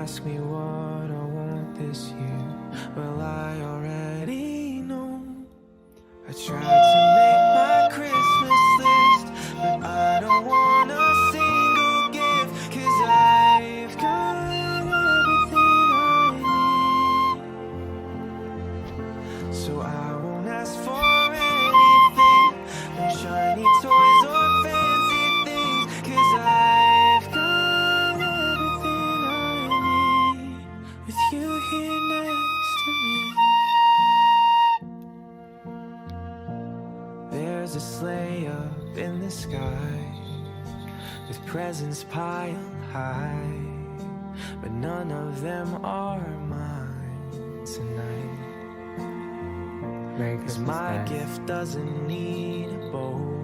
ask me what I want this year, well, I already know. I tried to make my Christmas list, but I don't want a single gift, 'cause I've got everything I need. So I won't ask for anything, no shiny toys or fancy things, 'cause I've got everything I need with you here next to me. There's a sleigh up in the sky with presents piled high, but none of them are mine tonight. Merry 'Cause Christmas, my guys. gift doesn't need a bow.